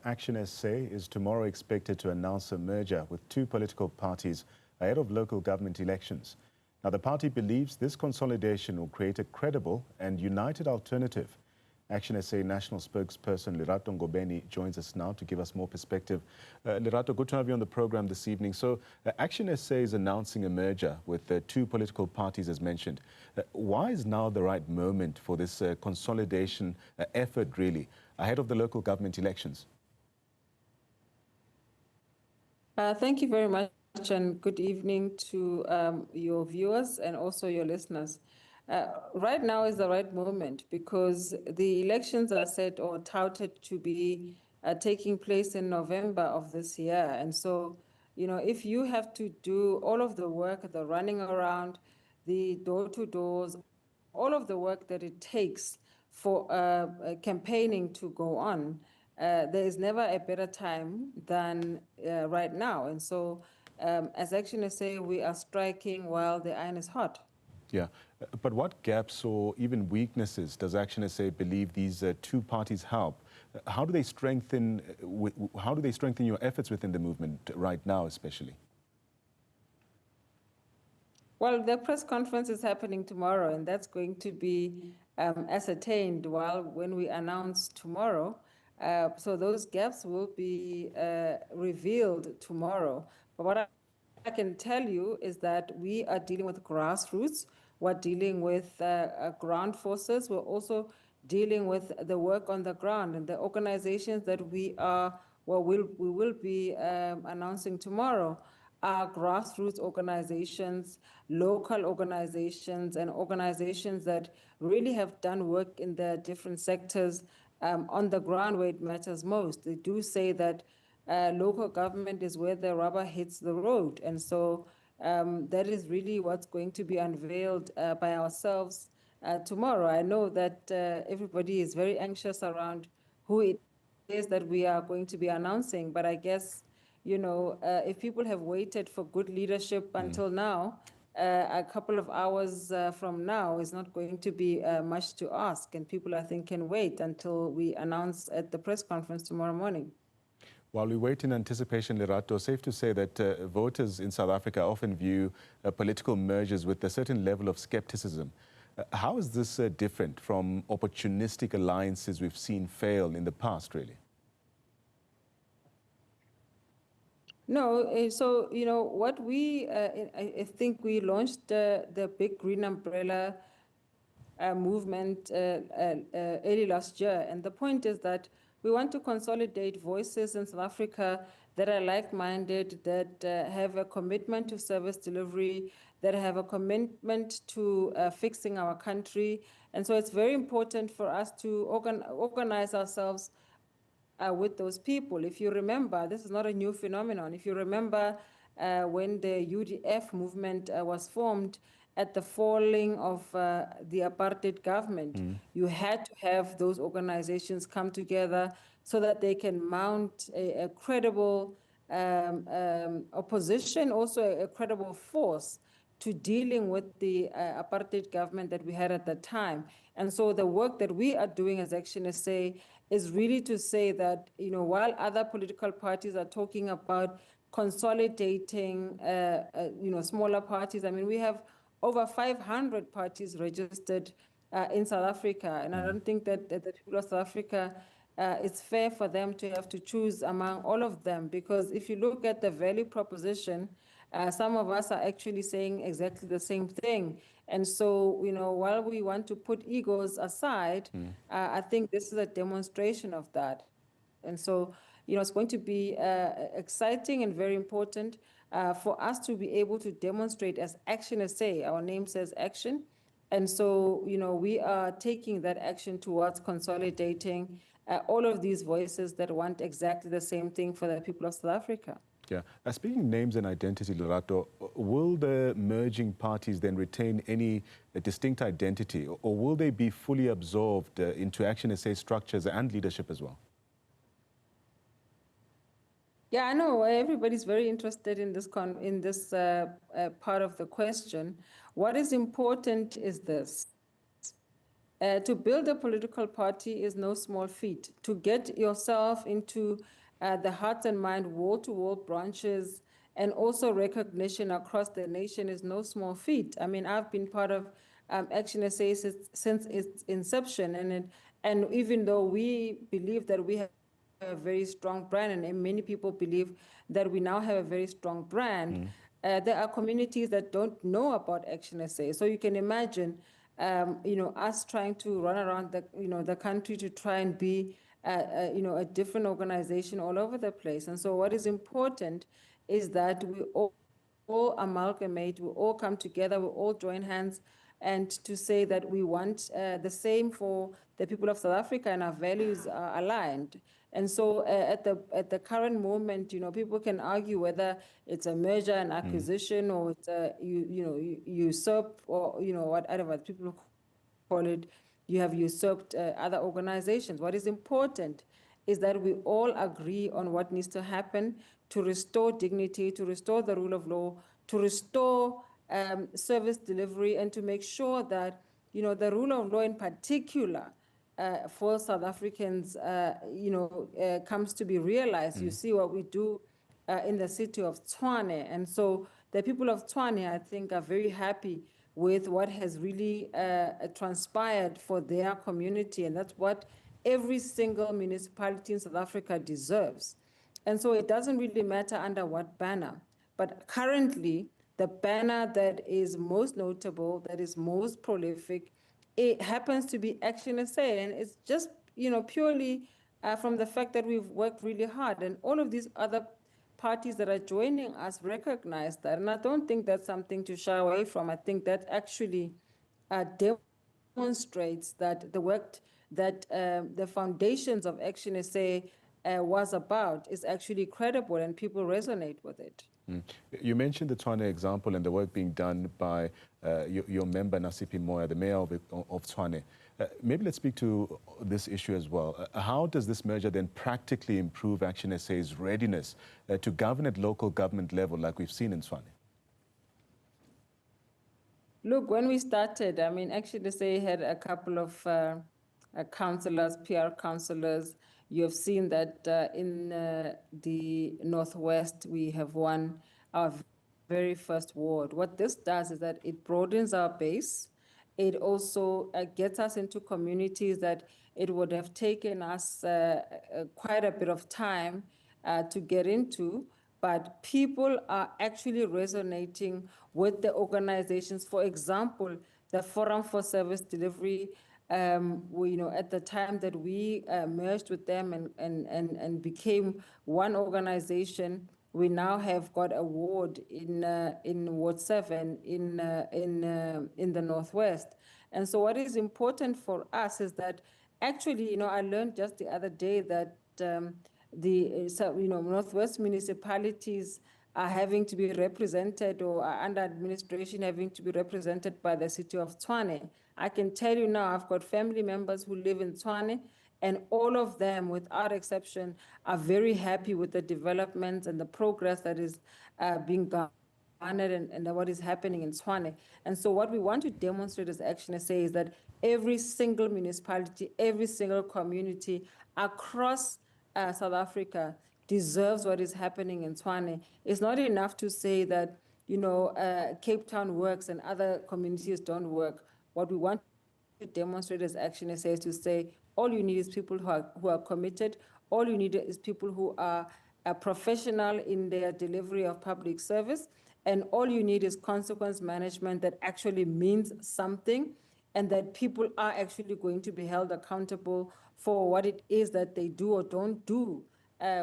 ActionSA is tomorrow expected to announce a merger with two political parties ahead of local government elections. Now, the party believes this consolidation will create a credible and united alternative. ActionSA national spokesperson Lerato Ngobeni joins us now to give us more perspective. Lerato, good to have you on the program this evening. So, ActionSA is announcing a merger with two political parties, as mentioned. Why is now the right moment for this consolidation effort, really, ahead of the local government elections? Thank you very much, and good evening to your viewers and also your listeners. Right now is the right moment because the elections are set or touted to be taking place in November of this year. And so, you know, if you have to do all of the work, the running around, the door-to-doors, all of the work that it takes for campaigning to go on, there is never a better time than right now. And so, as ActionSA, we are striking while the iron is hot. Yeah, but what gaps or even weaknesses does ActionSA believe these two parties help? How do they strengthen your efforts within the movement right now, especially? Well, the press conference is happening tomorrow, and that's going to be ascertained when we announce tomorrow. So those gaps will be revealed tomorrow. But what I can tell you is that we are dealing with grassroots. We're dealing with ground forces. We're also dealing with the work on the ground and the organizations that we will be announcing tomorrow are grassroots organizations, local organizations, and organizations that really have done work in their different sectors on the ground where it matters most. They do say that local government is where the rubber hits the road. And so that is really what's going to be unveiled by ourselves tomorrow. I know that everybody is very anxious around who it is that we are going to be announcing, but I guess, you know, if people have waited for good leadership until now, a couple of hours from now is not going to be much to ask, and people, I think, can wait until we announce at the press conference tomorrow morning. While we wait in anticipation, Lerato, safe to say that voters in South Africa often view political mergers with a certain level of skepticism. How is this different from opportunistic alliances we've seen fail in the past, really? No, so, you know, what I think we launched the big green umbrella movement early last year. And the point is that we want to consolidate voices in South Africa that are like-minded, that have a commitment to service delivery, that have a commitment to fixing our country. And so it's very important for us to organize ourselves with those people. If you remember, this is not a new phenomenon. If you remember when the UDF movement was formed at the falling of the apartheid government, you had to have those organizations come together so that they can mount a credible opposition, also a credible force to dealing with the apartheid government that we had at the time. And so the work that we are doing as ActionSA is really to say that, you know, while other political parties are talking about consolidating, you know, smaller parties, I mean, we have over 500 parties registered in South Africa. And I don't think that the people of South Africa, it's fair for them to have to choose among all of them, because if you look at the value proposition, some of us are actually saying exactly the same thing. And so, you know, while we want to put egos aside, I think this is a demonstration of that. And so, you know, it's going to be exciting and very important for us to be able to demonstrate as ActionSA. Our name says action. And so, you know, we are taking that action towards consolidating all of these voices that want exactly the same thing for the people of South Africa. Yeah. Speaking names and identity, Lerato, will the merging parties then retain any distinct identity, or will they be fully absorbed into ActionSA structures and leadership as well? Yeah, I know everybody's very interested in this part of the question. What is important is this. To build a political party is no small feat. To get yourself into the heart and mind, wall-to-wall branches, and also recognition across the nation is no small feat. I mean, I've been part of ActionSA since its inception, and even though we believe that we have a very strong brand, and many people believe that we now have a very strong brand, there are communities that don't know about ActionSA. So you can imagine, us trying to run around the country to try and be, a different organization all over the place. And so what is important is that we all amalgamate, we all come together, we all join hands, and to say that we want the same for the people of South Africa, and our values are aligned. And so at the current moment, people can argue whether it's a merger and acquisition or it's a usurp, or whatever people call it. You have usurped other organizations. What is important is that we all agree on what needs to happen to restore dignity, to restore the rule of law, to restore service delivery, and to make sure that the rule of law in particular for South Africans, comes to be realized. You see what we do in the city of Tshwane. And so the people of Tshwane, I think, are very happy with what has really transpired for their community. And that's what every single municipality in South Africa deserves. And so it doesn't really matter under what banner. But currently, the banner that is most notable, that is most prolific, it happens to be ActionSA, and it's just purely from the fact that we've worked really hard, and all of these other parties that are joining us recognize that, and I don't think that's something to shy away from. I think that actually demonstrates that the work that the foundations of ActionSA was about is actually credible, and people resonate with it. You mentioned the Tshwane example and the work being done by your member, Nasipi Moya, the mayor of Tshwane. Maybe let's speak to this issue as well. How does this merger then practically improve ActionSA's readiness to govern at local government level like we've seen in Tshwane? Look, when we started, I mean, ActionSA had a couple of councillors, PR councillors. You have seen that in the Northwest, we have won our very first ward. What this does is that it broadens our base. It also gets us into communities that it would have taken us quite a bit of time to get into, but people are actually resonating with the organizations. For example, the Forum for Service Delivery, at the time that we merged with them and became one organization, we now have got a ward in Ward 7 in the Northwest. And so what is important for us is that actually, I learned just the other day that Northwest municipalities are having to be represented, or are under administration having to be represented by the city of Tshwane. I can tell you now, I've got family members who live in Tshwane, and all of them, without exception, are very happy with the developments and the progress that is being garnered and what is happening in Tshwane. And so what we want to demonstrate as ActionSA is that every single municipality, every single community across South Africa deserves what is happening in Tshwane. It's not enough to say that, Cape Town works and other communities don't work. What we want to demonstrate as ActionSA is to say, all you need is people who are committed. All you need is people who are professional in their delivery of public service. And all you need is consequence management that actually means something, and that people are actually going to be held accountable for what it is that they do or don't do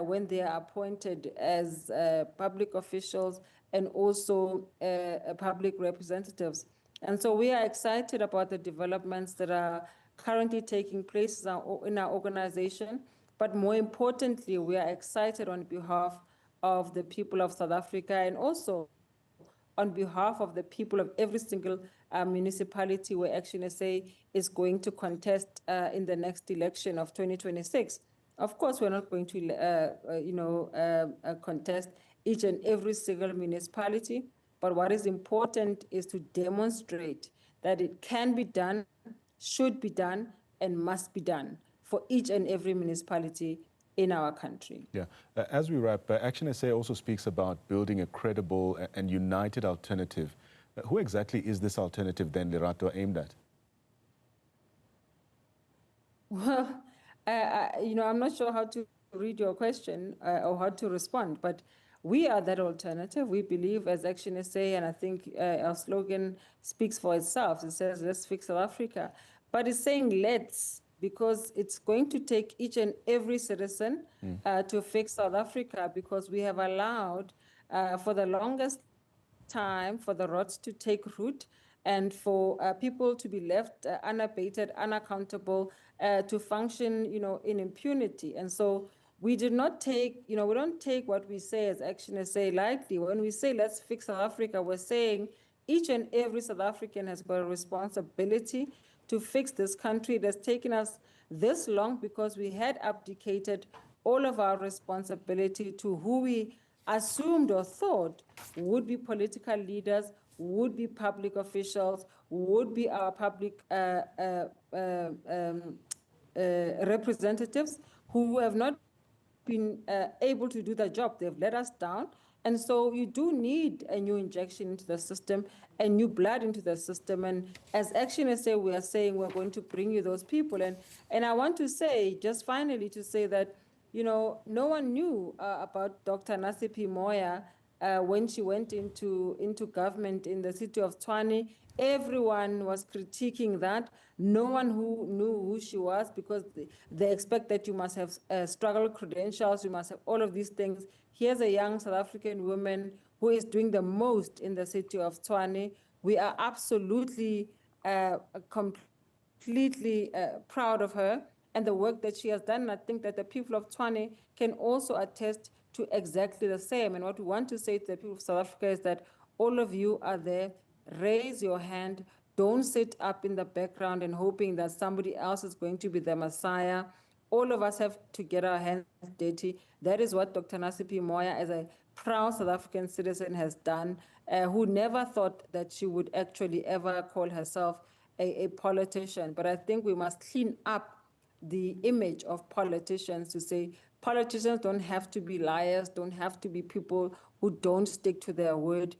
when they are appointed as public officials and also public representatives. And so we are excited about the developments that are currently taking place in our organization. But more importantly, we are excited on behalf of the people of South Africa, and also on behalf of the people of every single municipality where ActionSA is going to contest in the next election of 2026. Of course, we're not going to, contest each and every single municipality, but what is important is to demonstrate that it can be done should be done and must be done for each and every municipality in our country. Yeah. As we wrap, ActionSA also speaks about building a credible and united alternative. Who exactly is this alternative then, Lerato, aimed at? Well, I'm not sure how to read your question or how to respond, but we are that alternative. We believe as ActionSA, and I think our slogan speaks for itself. It says, let's fix South Africa. But it's saying let's, because it's going to take each and every citizen to fix South Africa, because we have allowed for the longest time for the rots to take root and for people to be left unabated, unaccountable, to function, in impunity. And so we did not take, we don't take what we say as ActionSA lightly. When we say let's fix South Africa, we're saying each and every South African has got a responsibility to fix this country. It has taken us this long because we had abdicated all of our responsibility to who we assumed or thought would be political leaders, would be public officials, would be our public representatives who have not been able to do the job. They've let us down. And so you do need a new injection into the system, and new blood into the system. And as ActionSA, we are saying we're going to bring you those people. And I want to say, just finally, to say that, no one knew about Dr. Nasipi Moya when she went into government in the city of Tshwane. Everyone was critiquing that. No one who knew who she was, because they expect that you must have struggle credentials, you must have all of these things. Here's a young South African woman who is doing the most in the city of Tshwane. We are absolutely, completely proud of her and the work that she has done. And I think that the people of Tshwane can also attest to exactly the same. And what we want to say to the people of South Africa is that all of you are there. Raise your hand. Don't sit up in the background and hoping that somebody else is going to be the Messiah. All of us have to get our hands dirty. That is what Dr. Nasipi Moya, as a proud South African citizen, has done, who never thought that she would actually ever call herself a politician. But I think we must clean up the image of politicians to say politicians don't have to be liars, don't have to be people who don't stick to their word.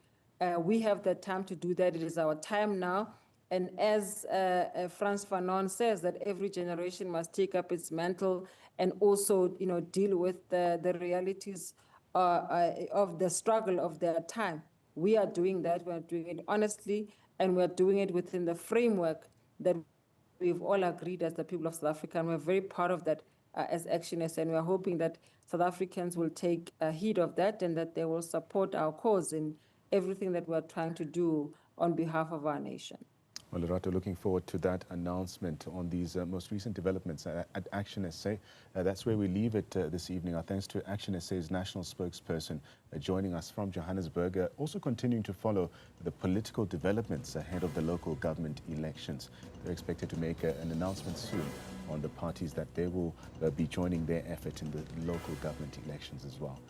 We have the time to do that. It is our time now. And as Frantz Fanon says, that every generation must take up its mantle and also, deal with the realities of the struggle of their time. We are doing that. We're doing it honestly, and we're doing it within the framework that we've all agreed as the people of South Africa, and we're very proud of that as ActionSA, and we're hoping that South Africans will take heed of that and that they will support our cause in everything that we're trying to do on behalf of our nation. Well, Lerato, looking forward to that announcement on these most recent developments at ActionSA. That's where we leave it this evening. Our thanks to ActionSA's national spokesperson joining us from Johannesburg, also continuing to follow the political developments ahead of the local government elections. They're expected to make an announcement soon on the parties that they will be joining their effort in the local government elections as well.